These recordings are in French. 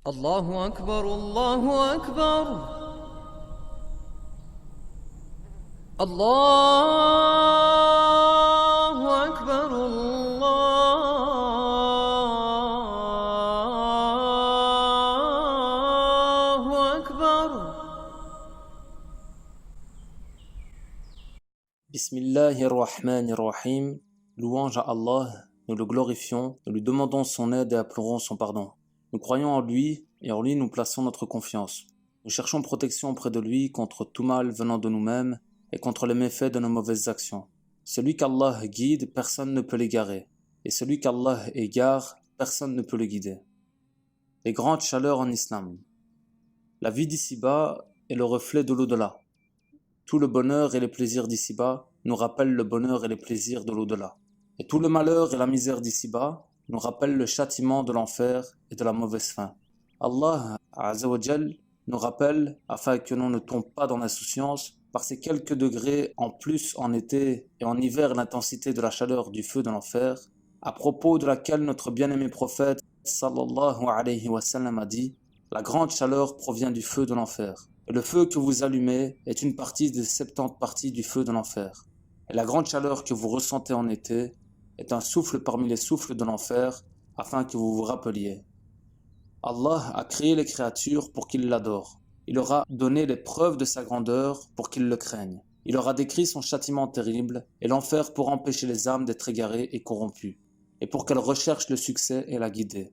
الله أكبر الله أكبر الله أكبر الله أكبر. Bismillahirrahmanirrahim. Louange à Allah, nous le glorifions, nous lui demandons son aide et implorons son pardon. Nous croyons en lui et en lui nous plaçons notre confiance. Nous cherchons protection auprès de lui contre tout mal venant de nous-mêmes et contre les méfaits de nos mauvaises actions. Celui qu'Allah guide, personne ne peut l'égarer, et celui qu'Allah égare, personne ne peut le guider. Les grandes chaleurs en islam. La vie d'ici-bas est le reflet de l'au-delà. Tout le bonheur et les plaisirs d'ici-bas nous rappellent le bonheur et les plaisirs de l'au-delà. Et tout le malheur et la misère d'ici-bas nous rappellent le châtiment de l'enfer et de la mauvaise fin. Allah Azza wa Jal nous rappelle, afin que l'on ne tombe pas dans l'insouciance, par ces quelques degrés en plus en été et en hiver l'intensité de la chaleur du feu de l'enfer, à propos de laquelle notre bien-aimé prophète sallallahu alayhi wa sallam a dit: la grande chaleur provient du feu de l'enfer. Et le feu que vous allumez est une partie des 70 parties du feu de l'enfer. Et la grande chaleur que vous ressentez en été est un souffle parmi les souffles de l'enfer, afin que vous vous rappeliez. Allah a créé les créatures pour qu'ils l'adorent. Il leur a donné les preuves de sa grandeur pour qu'ils le craignent. Il leur a décrit son châtiment terrible et l'enfer pour empêcher les âmes d'être égarées et corrompues, et pour qu'elles recherchent le succès et la guider.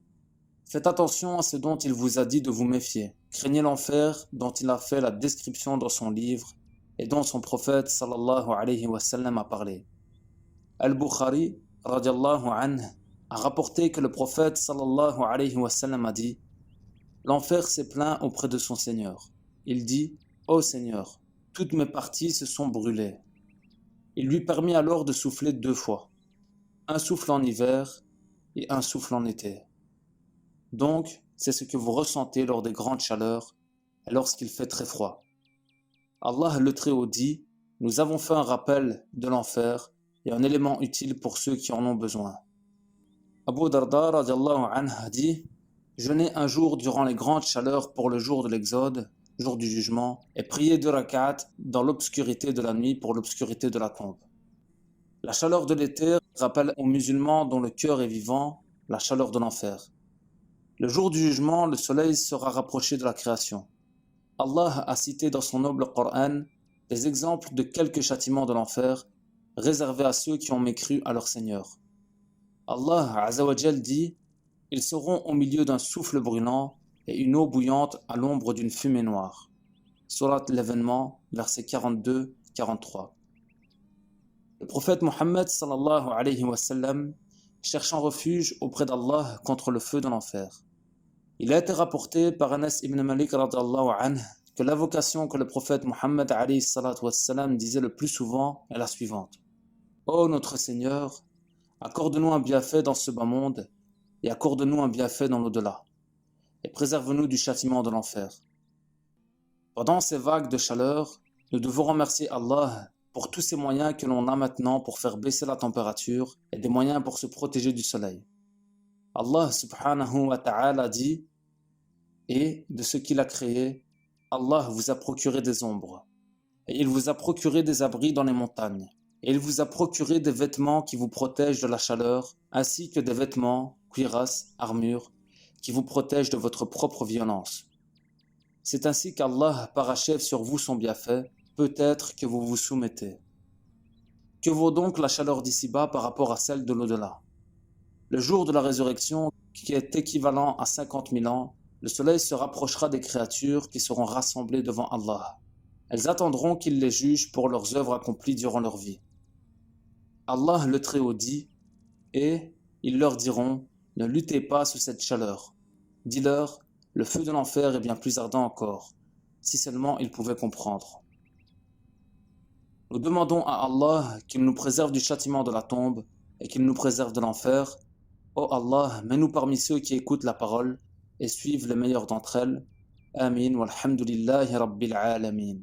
Faites attention à ce dont il vous a dit de vous méfier. Craignez l'enfer dont il a fait la description dans son livre et dont son prophète sallallahu alayhi wa sallam a parlé. Al-Bukhari radiallahu anhu a rapporté que le prophète sallallahu alayhi wa sallam a dit: l'enfer s'est plaint auprès de son Seigneur. Il dit: ô Seigneur, toutes mes parties se sont brûlées. Il lui permit alors de souffler 2 fois, un souffle en hiver et un souffle en été. Donc, c'est ce que vous ressentez lors des grandes chaleurs et lorsqu'il fait très froid. Allah le Très-Haut dit: nous avons fait un rappel de l'enfer et un élément utile pour ceux qui en ont besoin. Abu Darda radiallahu anhu a dit: jeûner un jour durant les grandes chaleurs pour le jour de l'exode, jour du jugement, et prier 2 rak'at dans l'obscurité de la nuit pour l'obscurité de la tombe. La chaleur de l'été rappelle aux musulmans dont le cœur est vivant la chaleur de l'enfer. Le jour du jugement, le soleil sera rapproché de la création. Allah a cité dans son noble Coran des exemples de quelques châtiments de l'enfer réservés à ceux qui ont mécru à leur Seigneur. Allah Azza wa Jal dit: ils seront au milieu d'un souffle brûlant et une eau bouillante à l'ombre d'une fumée noire. Surat l'Événement, versets 42-43. Le prophète Mohammed sallallahu alayhi wa sallam cherchant refuge auprès d'Allah contre le feu de l'enfer. Il a été rapporté par Anas ibn Malik radallahu anhu que l'invocation que le prophète Mohammed alayhi salatu wa sallam disait le plus souvent est la suivante: ô notre Seigneur, accorde-nous un bienfait dans ce bas monde et accorde-nous un bienfait dans l'au-delà, et préserve-nous du châtiment de l'enfer. Pendant ces vagues de chaleur, nous devons remercier Allah pour tous ces moyens que l'on a maintenant pour faire baisser la température et des moyens pour se protéger du soleil. Allah subhanahu wa ta'ala dit: et de ce qu'il a créé, Allah vous a procuré des ombres, et il vous a procuré des abris dans les montagnes, et il vous a procuré des vêtements qui vous protègent de la chaleur, ainsi que des vêtements, cuirasses, armures, qui vous protègent de votre propre violence. C'est ainsi qu'Allah parachève sur vous son bienfait, peut-être que vous vous soumettez. Que vaut donc la chaleur d'ici-bas par rapport à celle de l'au-delà? Le jour de la résurrection, qui est équivalent à 50 000 ans, le soleil se rapprochera des créatures qui seront rassemblées devant Allah. Elles attendront qu'il les juge pour leurs œuvres accomplies durant leur vie. Allah le Très-Haut dit: et ils leur diront: ne luttez pas sous cette chaleur. Dis-leur: le feu de l'enfer est bien plus ardent encore, si seulement ils pouvaient comprendre. Nous demandons à Allah qu'il nous préserve du châtiment de la tombe et qu'il nous préserve de l'enfer. Ô Allah, mets-nous parmi ceux qui écoutent la parole et suivent le meilleur d'entre elles. Amin walhamdulillahi rabbil alamin.